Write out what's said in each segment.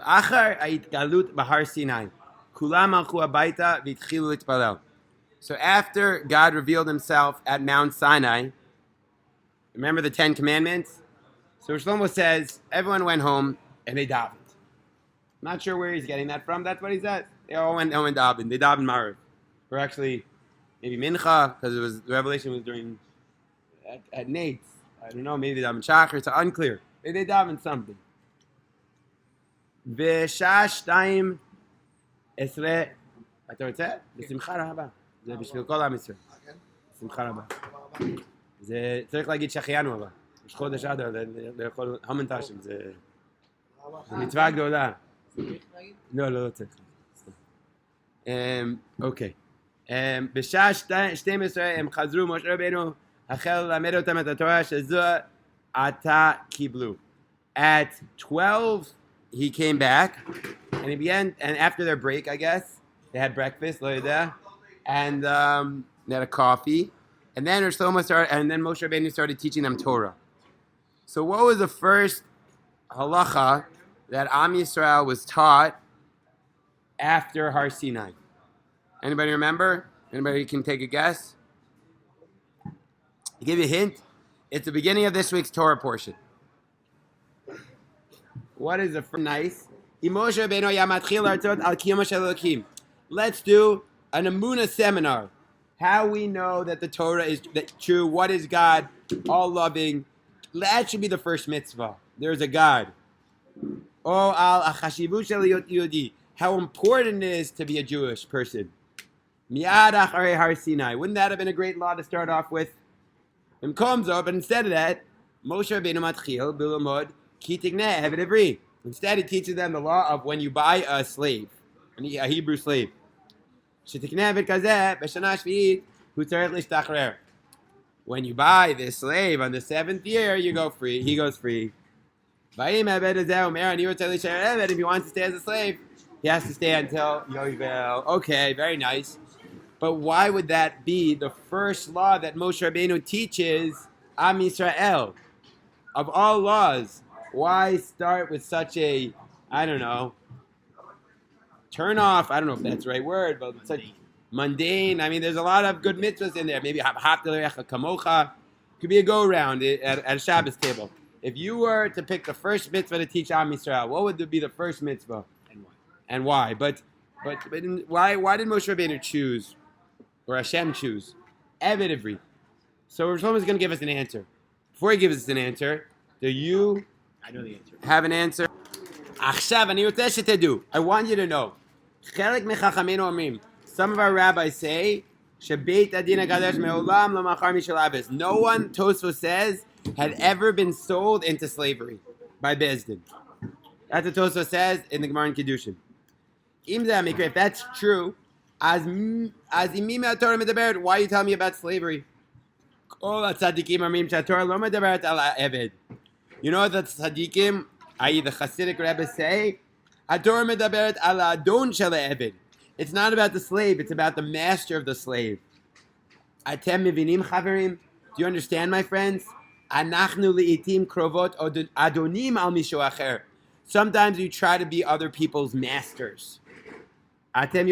Achar Galut Bahar Sinai. Kulam alchu abaita v'itchilu litpalel. So after God revealed himself at Mount Sinai, remember the 10 Commandments? So Shlomo says, everyone went home and they davened. Not sure where he's getting that from. That's what he says. They all went home and davened. They davened Maariv. Or actually, maybe Mincha, because the revelation was during at night. I don't know, maybe they davened Shachar. It's unclear. They davened something. V'shash time esre. אתה רוצה? בשמחה רבה. זה בשביל כל עם ישראל. בשמחה רבה. זה צריך להגיד שהחיינו אבל. יש חודש אדר לאכול המנטשים. זה מצווה גדולה. לא צריך. אוקיי. בשעה 12 הם חזרו, משה רבנו החל ללמד אותם את התורה שזו עתה קיבלו. At 12 he came back and he began, and after their break I guess they had breakfast, and they had a coffee, and then Rav Shlomo started, and then Moshe Rabbeinu started teaching them Torah. So what was the first halacha that Am Yisrael was taught after Har Sinai? Anybody remember? Anybody can take a guess? I'll give you a hint. It's the beginning of this week's Torah portion. What is the first? Nice. Let's do an Emunah seminar. How we know that the Torah is true. What is God? All loving. That should be the first mitzvah. There's a God. How important it is to be a Jewish person. Wouldn't that have been a great law to start off with? But instead of that, Moshe Rabbeinu matchil b'lamod ki tigneh eved ivri. Instead, he teaches them the law of when you buy a slave, a Hebrew slave. When you buy this slave on the 7th year, you go free. He goes free. If he wants to stay as a slave, he has to stay until Yovel. Okay, very nice. But why would that be the first law that Moshe Rabbeinu teaches Am Yisrael? Of all laws, why start with such a, turn off? I don't know if that's the right word, but it's such mundane. I mean, there's a lot of good mitzvahs in there. Maybe kamocha. Could be a go-round at a Shabbos table. If you were to pick the first mitzvah to teach Am Yisrael, what would be the first mitzvah? And why? But why did Moshe Rabbeinu choose, or Hashem choose, Eved Ivri? So Rav Shlomo is going to give us an answer. Before he gives us an answer, do you have an answer? I want you to know. Some of our rabbis say, no one, Tosfos says, had ever been sold into slavery by Beis Din. That's what Tosfos says in the Gemara in Kiddushin. If that's true, why are you telling me about slavery? You know what the tzaddikim, i.e. the Hasidic Rebbe say? It's not about the slave, it's about the master of the slave. Do you understand, my friends? Sometimes you try to be other people's masters. Do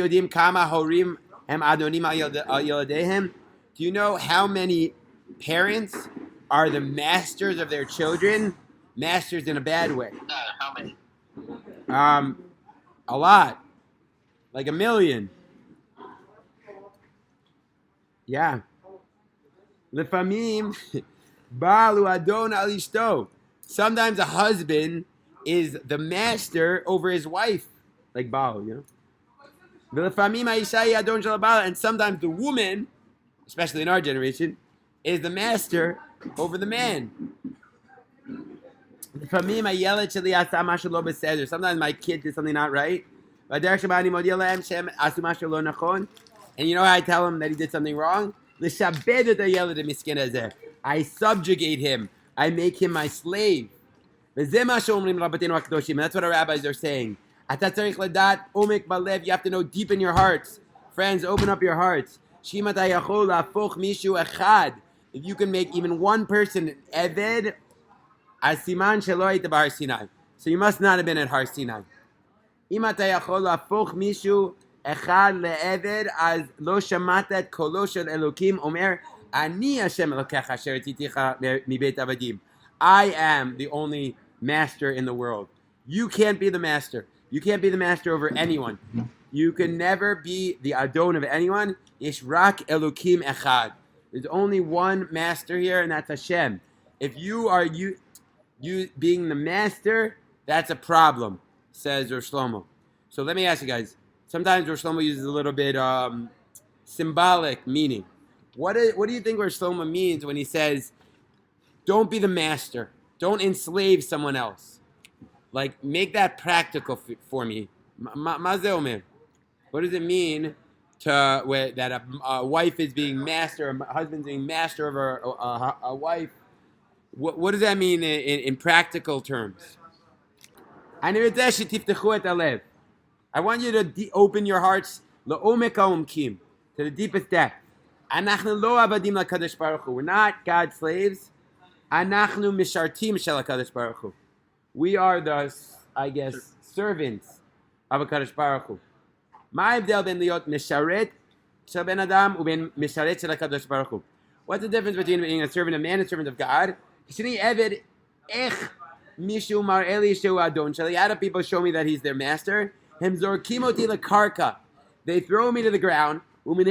you know how many parents are the masters of their children? Masters in a bad way. How many? A lot. Like 1 million. Yeah. Lefamim balu adon al ishto. Sometimes a husband is the master over his wife, like Baal, and sometimes the woman, especially in our generation, is the master over the man. Sometimes my kid did something not right. And you know how I tell him that he did something wrong? I subjugate him. I make him my slave. That's what our rabbis are saying. You have to know deep in your hearts. Friends, open up your hearts. If you can make even one person Eved, so you must not have been at Har Sinai. אם אתה יכול להפוך מישהו אחד לעבד, אז לא שמעת את קולו של אלוקים אומר, אני השם אלוקיך אשר הוצאתיך מבית עבדים. I am the only master in the world. You can't be the master. You can't be the master over anyone. You can never be the Adon of anyone. Yesh rak Elokim echad. There's only one master here, and that's Hashem. If you are you being the master, that's a problem, says Rav Shlomo. So let me ask you guys. Sometimes Rav Shlomo uses a little bit symbolic meaning. What do you think Rav Shlomo means when he says, don't be the master. Don't enslave someone else. Like, make that practical for me. Ma ze omer? What does it mean that a wife is being master, a husband's being master of a wife? What does that mean in practical terms? I want you to open your hearts to the deepest depth. We're not God's slaves. We are the, I guess, servants of HaKadosh Baruch Hu. What's the difference between being a servant of man and a servant of God? Other people show me that he's their master. They throw me to the ground. And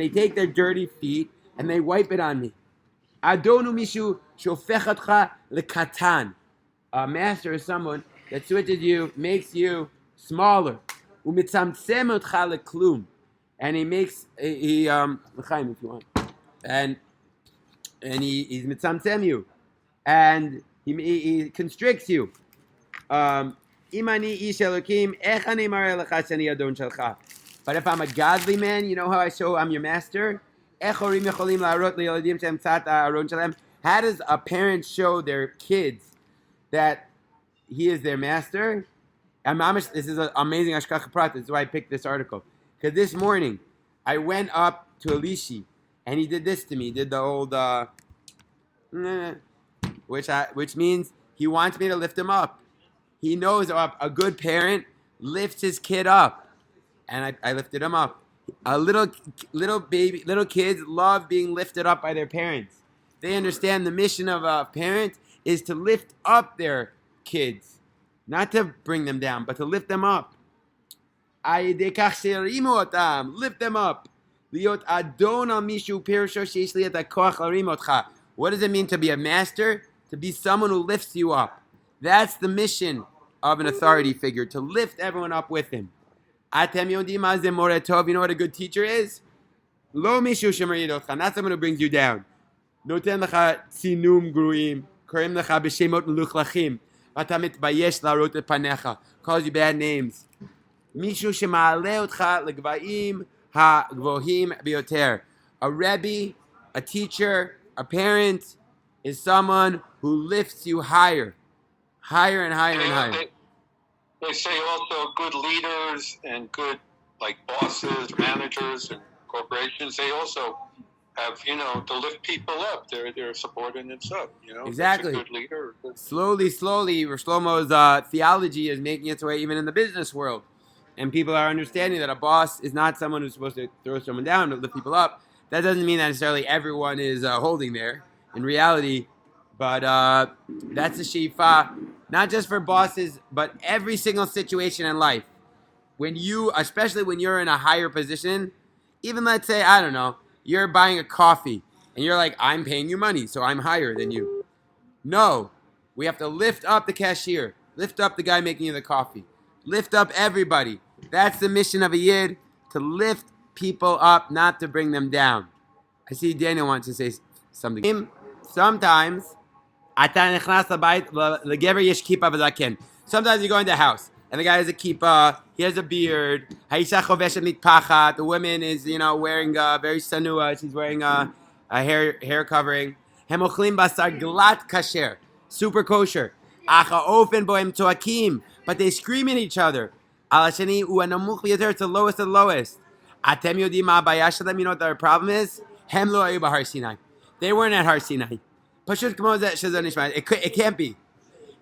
they take their dirty feet and they wipe it on me. A master is someone that switches you, makes you smaller. And he makes l'chaim if you want. And he's mitzamtzem you. And he constricts you. But if I'm a godly man, you know how I show I'm your master? How does a parent show their kids that he is their master? And this is an amazing Ashkacha Prat. This is why I picked this article. Because this morning, I went up to Elishi, and he did this to me. He did the old, which means he wants me to lift him up. He knows a good parent lifts his kid up. And I lifted him up. Little kids love being lifted up by their parents. They understand the mission of a parent is to lift up their kids, not to bring them down, but to lift them up. Lift them up. What does it mean to be a master? To be someone who lifts you up. That's the mission of an authority figure, to lift everyone up with him. You know what a good teacher is? Not someone who brings you down. Calls you bad names. A rebbe, a teacher, a parent is someone who lifts you higher. Higher and higher and higher. They say also good leaders and good bosses, managers, and corporations. They also have to lift people up. They're subordinates up. Exactly. That's a good leader. Slowly, Rav Shlomo's theology is making its way even in the business world, and people are understanding that a boss is not someone who's supposed to throw someone down but lift people up. That doesn't mean that necessarily everyone is holding there in reality, but that's a shifa. Not just for bosses, but every single situation in life. Especially when you're in a higher position, even let's say, I don't know, you're buying a coffee, and you're like, I'm paying you money, so I'm higher than you. No, we have to lift up the cashier, lift up the guy making you the coffee, lift up everybody. That's the mission of a yid, to lift people up, not to bring them down. I see Daniel wants to say something. Sometimes, sometimes you go into a house and the guy has a kippah, he has a beard. The woman is, wearing very sanua. She's wearing a hair covering. Super kosher. But they scream at each other. It's the lowest of the lowest. You know what their problem is? They weren't at Har Sinai. It can't be.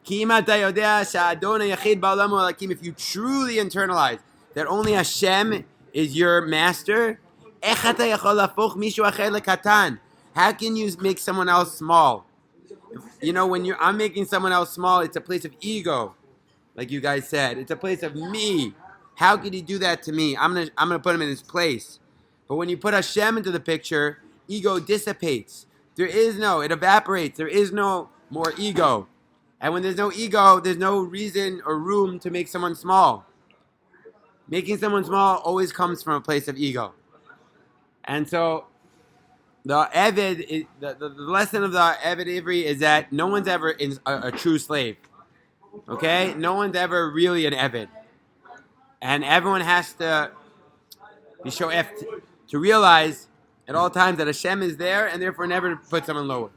If you truly internalize that only Hashem is your master, how can you make someone else small? You know, when I'm making someone else small, it's a place of ego, like you guys said. It's a place of me. How could he do that to me? I'm gonna put him in his place. But when you put Hashem into the picture, ego dissipates. It evaporates. There is no more ego. And when there's no ego, there's no reason or room to make someone small. Making someone small always comes from a place of ego. And so the Eved, the lesson of the Eved Ivri is that no one's ever a true slave. Okay? No one's ever really an Eved. And everyone has to be shoef to realize at all times that Hashem is there and therefore never put someone lower.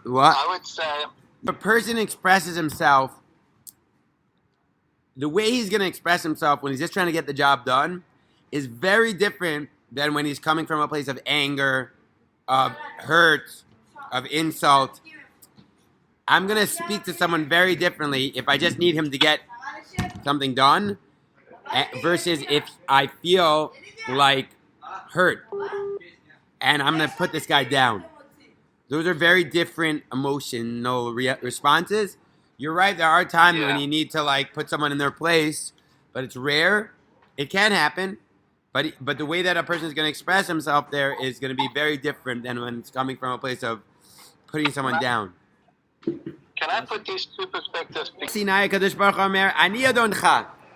What? I would say If a person expresses himself, the way he's going to express himself when he's just trying to get the job done is very different than when he's coming from a place of anger, of hurt, of insult. I'm going to speak to someone very differently if I just need him to get something done versus if I feel like hurt and I'm going to put this guy down. Those are very different emotional responses. You're right, there are times when you need to like put someone in their place, but it's rare. It can happen, but the way that a person is going to express himself there is going to be very different than when it's coming from a place of putting someone down. Can I put these two perspectives?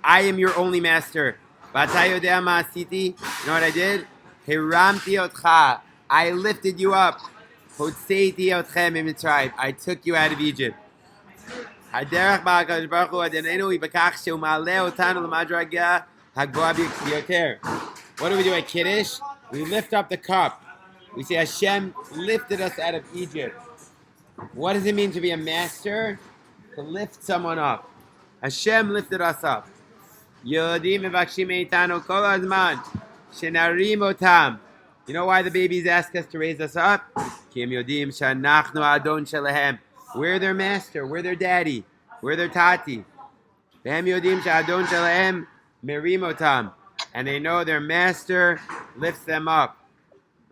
I am your only master. You know what I did? I lifted you up. I took you out of Egypt. What do we do at Kiddush? We lift up the cup. We say Hashem lifted us out of Egypt. What does it mean to be a master? To lift someone up. Hashem lifted us up. You know why the babies ask us to raise us up? We're their master. We're their daddy. We're their tati. And they know their master lifts them up.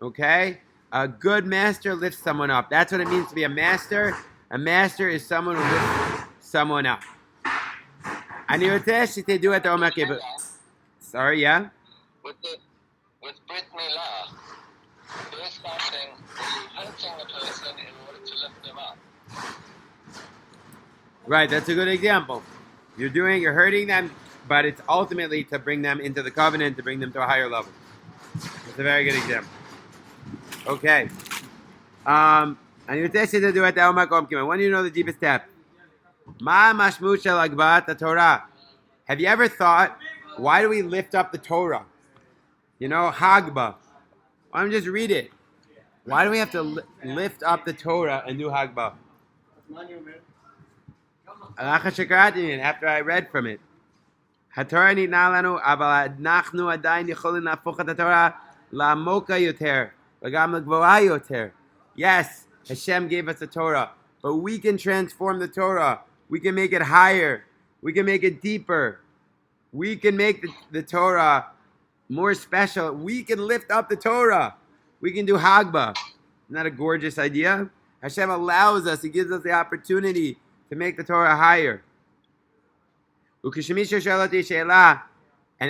Okay? A good master lifts someone up. That's what it means to be a master. A master is someone who lifts someone up. Sorry, yeah? With Brit Milah, they're starting hurting the person in order to lift them up. Right, that's a good example. You're hurting them, but it's ultimately to bring them into the covenant, to bring them to a higher level. That's a very good example. Okay. When do you know the deepest depth? Have you ever thought, why do we lift up the Torah? You know, Hagba. Why don't we just read it? Why do we have to lift up the Torah and do Hagba? After I read from it. Yes, Hashem gave us the Torah, but we can transform the Torah. We can make it higher. We can make it deeper. We can make the Torah more special. We can lift up the Torah. We can do Hagba. Isn't that a gorgeous idea? Hashem allows us. He gives us the opportunity to make the Torah higher. And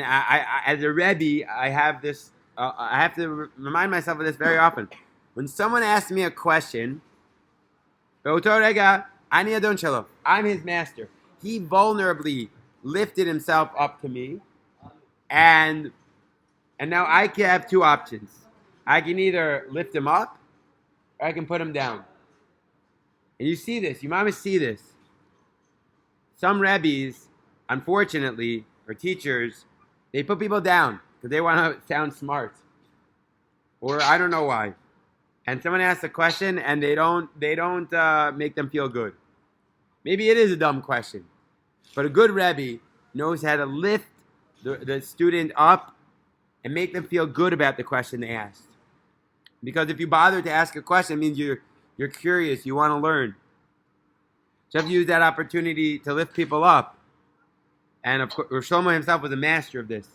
I, as a Rebbe, I have this. I have to remind myself of this very often. When someone asks me a question, I'm his master. He vulnerably lifted himself up to me, and now I can have two options. I can either lift him up, or I can put him down. And you see this. You mama see this. Some Rebbes, unfortunately, or teachers, they put people down because they want to sound smart, or I don't know why. And someone asks a question, and they don't make them feel good. Maybe it is a dumb question, but a good Rebbe knows how to lift the student up and make them feel good about the question they asked. Because if you bother to ask a question, it means you're You're curious. You want to learn. So you have to use that opportunity to lift people up. And of course, Rav Shlomo himself was a master of this.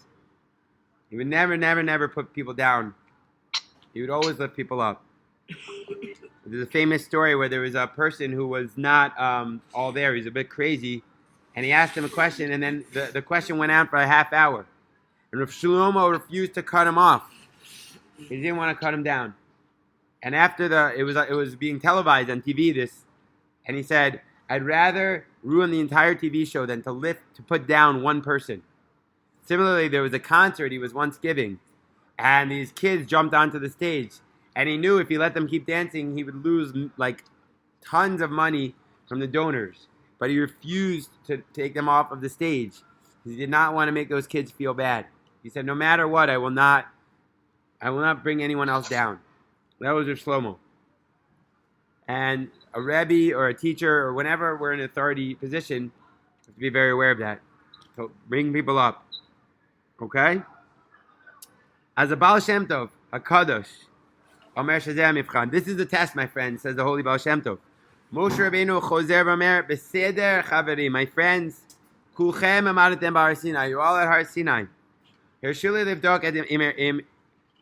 He would never put people down. He would always lift people up. There's a famous story where there was a person who was not all there. He was a bit crazy. And he asked him a question, and then the question went on for a half hour. And Rav Shlomo refused to cut him off. He didn't want to cut him down. And after it was being televised on TV, and he said, I'd rather ruin the entire TV show than to put down one person. Similarly, there was a concert he was once giving, and these kids jumped onto the stage, and he knew if he let them keep dancing, he would lose like tons of money from the donors. But he refused to take them off of the stage. He did not want to make those kids feel bad. He said, no matter what, I will not bring anyone else down. That was Rav Shlomo. And a Rebbe or a teacher or whenever we're in an authority position, you have to be very aware of that. So bring people up. Okay? As a Baal Shem Tov, a Kadosh, Omer Shazeh Mivchan. This is the test, my friend, says the Holy Baal Shem Tov. Moshe Rabbeinu Chozer V'Omer Beseder Chaveri. My friends, Kulchem Amadetem B'Har Sinai. You're all at Har Sinai. Hershu li livdok et im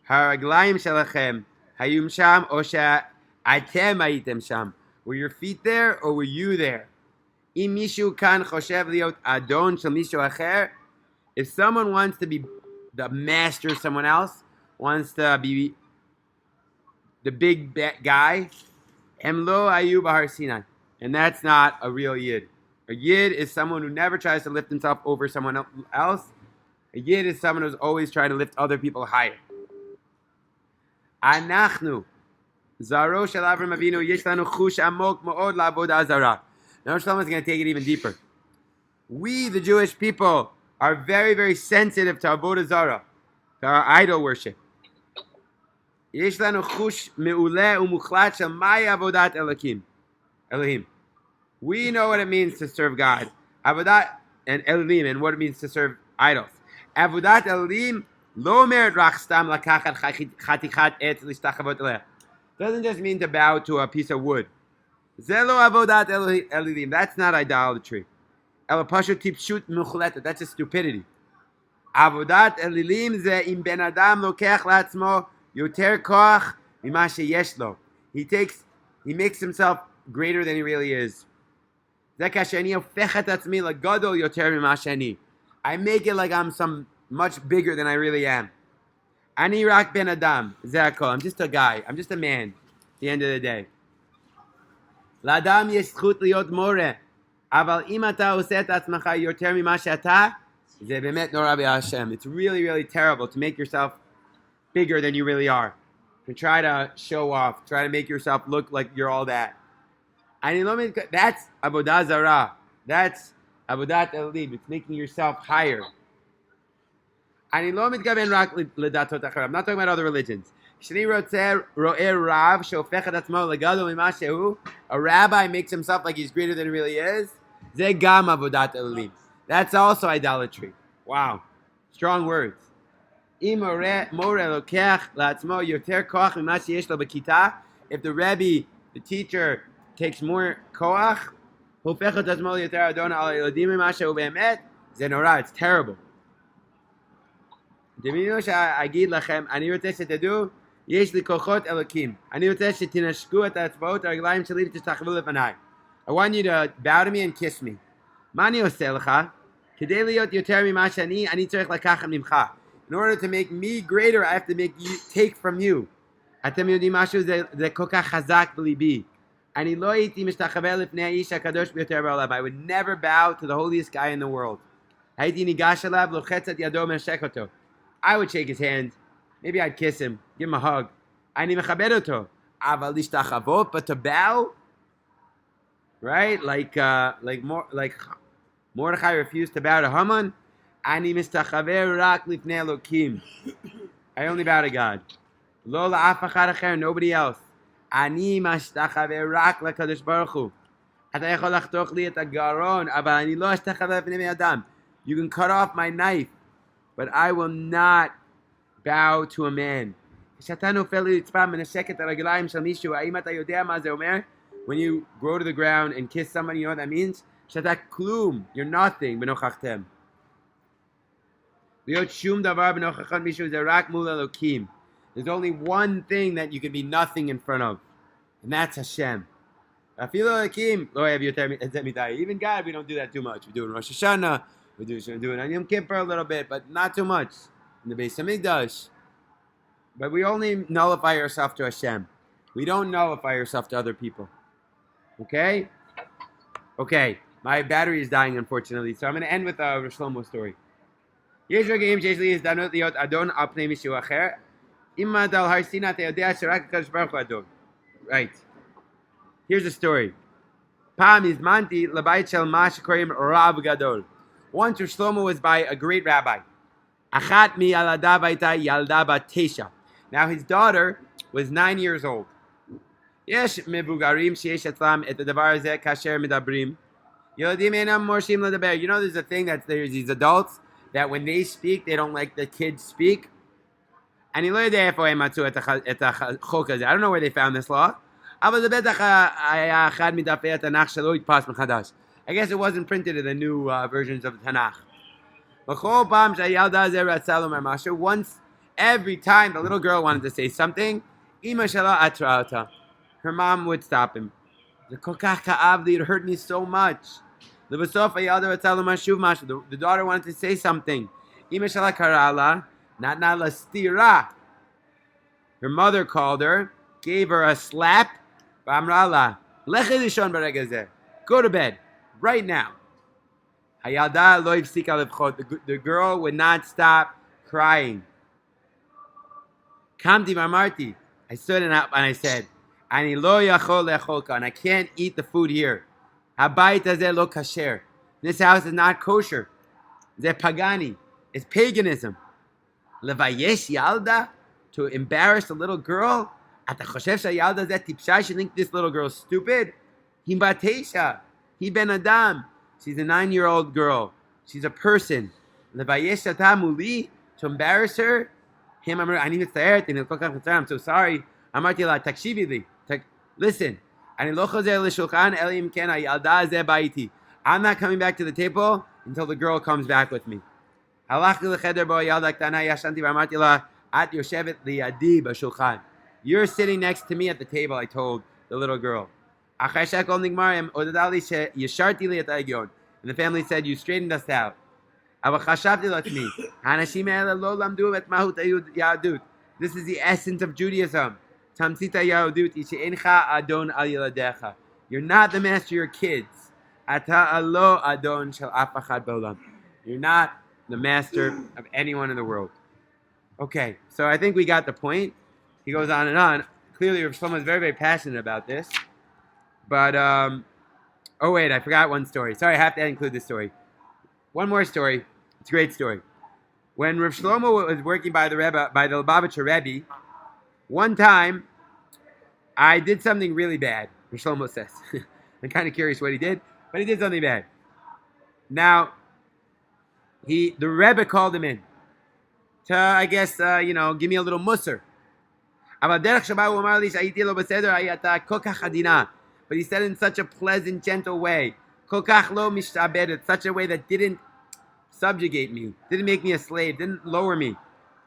haraglayim shelachem hayum sham o she'atem hayitem sham. Were your feet there or were you there? Im mishu kan choshev liot adon shel mishu acher. If someone wants to be the master of someone else, wants to be the big guy, em lo ayu b'Har Sinai. And that's not a real yid. A yid is someone who never tries to lift himself over someone else. A yid is someone who's always trying to lift other people higher. Anachnu zaro shel Avram Avinu yesh lanu chush amok mo'od la'avodah zara. Now Shlomo is going to take it even deeper. We, the Jewish people, are very, very sensitive to avodah zara, to our idol worship. Yesh lanu chush me'uleh u'muchlat shel mai avodat Elohim. We know what it means to serve God, avodat and Elohim, and what it means to serve idols. Avodat Elohim lo merit rach stam lakachat chatichat etz lishtachavot eleh. Doesn't just mean to bow to a piece of wood. Zelo avodat Elohim. That's not idolatry. Ela pashut tipshut muchletet. That's just stupidity. Avodat Elohim ze im ben adam lokech latzmo yoter koach mima sheyesh lo. He makes himself greater than he really is. Ze kashani ofechet atzmi lagadol yoter mima sheni. I make it like I'm much bigger than I really am. Ani rak ben adam. Zeko. I'm just a guy. I'm just a man. At the end of the day. L'adam yesh zchut liot more. Aval im ata oseh et atzmacha yoter mima she'ata, ze bemet nora b'Hashem. It's really, really terrible to make yourself bigger than you really are. To try to show off. Try to make yourself look like you're all that. That's avodah zarah. That's avodat Elohim. It's making yourself higher. I'm not talking about other religions. A rabbi makes himself like he's greater than he really is. That's also idolatry. Wow. Strong words. If the Rebbe, the teacher, takes more koach, it's terrible. אני רוצה שתדעו, יש לי כוחות אלוקים. אני רוצה שתנשקו את האצבעות הרגליים שלי ותשתחוו לפניי. I want you to bow to me and kiss me. מה אני עושה לך? כדי להיות יותר ממה שאני, אני צריך לקחת ממך. In order to make me greater, I have to make you take from you. אתם יודעים משהו? זה כל כך חזק בליבי. אני לא הייתי משתחווה לפני האיש הקדוש ביותר בעולם. I would never bow to the holiest guy in the world. הייתי ניגש אליו, לוחץ את ידו ומנשק אותו. I would shake his hand. Maybe I'd kiss him, give him a hug. אני מכבד אותו. אבל להשתחוות, but to bow? Right? Like Mordechai refused to bow to Haman. אני משתחווה רק לפני אלוקים. I only bow to God. לא לאף אחד אחר, nobody else. אני משתחווה רק לקדוש ברוך הוא. אתה יכול לחתוך לי את הגרון, אבל אני לא אשתחווה לפני בני אדם. You can cut off my knife, but I will not bow to a man. When you grow to the ground and kiss somebody, you know what that means? Shata klum, you're nothing. B'nochachtem. There's only one thing that you can be nothing in front of, and that's Hashem. Even God, we don't do that too much. We do it in Rosh Hashanah, we do it on Yom Kippur a little bit, but not too much. In the Beis Hamikdash. But we only nullify ourselves to Hashem. We don't nullify ourselves to other people. Okay? Okay, my battery is dying, unfortunately, so I'm going to end with a Rav Shlomo story. Right. Here's the story. Once Rav Shlomo was by a great rabbi. Now his daughter was 9 years old. You know, there's a thing that there's these adults that when they speak, they don't like the kids speak. And I don't know where they found this law. I guess it wasn't printed in the new versions of the Tanakh. Once, every time the little girl wanted to say something, her mom would stop him. It hurt me so much. The daughter wanted to say something. Her mother called her, gave her a slap. Go to bed right now. The girl would not stop crying. I stood up and I said, and I can't eat the food here. This house is not kosher. It's paganism. To embarrass a little girl? She think this little girl's stupid? He ben adam. She's a 9-year-old girl. She's a person. To embarrass her? I'm so sorry. Listen. I'm not coming back to the table until the girl comes back with me. You're sitting next to me at the table, I told the little girl. And the family said, you straightened us out. This is the essence of Judaism. You're not the master of your kids. You're not the master of anyone in the world. Okay, so I think we got the point. He goes on and on. Clearly, Rav Shlomo is very, very passionate about this. But, oh wait, I forgot one story. Sorry, I have to include this story. One more story. It's a great story. When Rav Shlomo was working by the Lubavitcher Rebbe, one time, I did something really bad, Rav Shlomo says. I'm kind of curious what he did, but he did something bad. Now, the Rebbe called him in to, I guess, give me a little musser. But he said it in such a pleasant, gentle way. Such a way that didn't subjugate me, didn't make me a slave, didn't lower me.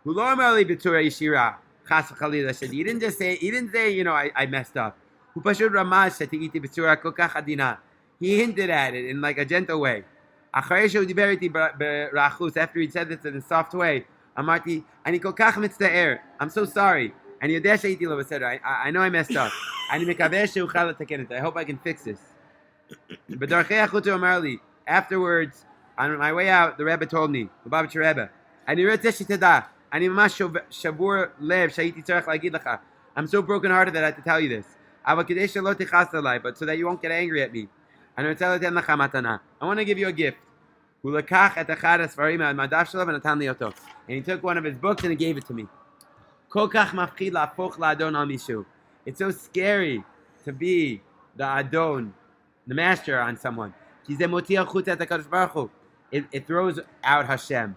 He didn't say, I messed up. He hinted at it in like a gentle way. After he said this in a soft way, I'm so sorry. I know I messed up. I hope I can fix this. But afterwards, on my way out, the Rebbe told me, the Lubavitcher Rebbe, I'm so broken-hearted that I have to tell you this. But so that you won't get angry at me. I want to give you a gift. And he took one of his books and he gave it to me. It's so scary to be the Adon, the master on someone. It throws out Hashem.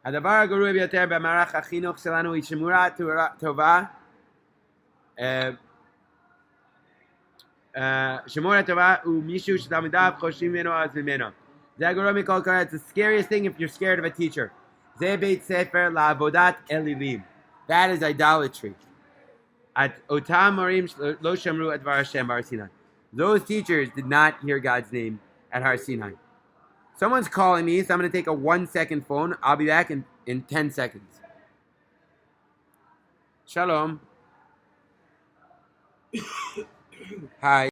הדבר הגרוע ביותר במערך החינוך שלנו היא שמורה טובה, שמורה טובה הוא מישהו שתלמידיו חושבים ממנו אז ממנו. זה הגרוע מכל קרה. It's the scariest thing if you're scared of a teacher. זה בית ספר לעבודת אלילים. That is idolatry. אותם מורים לא שמרו את דבר השם בהר סיני. Those teachers did not hear God's name at Har Sinai. Someone's calling me, so I'm going to take a 1-second phone. I'll be back in 10 seconds. Shalom. Hi.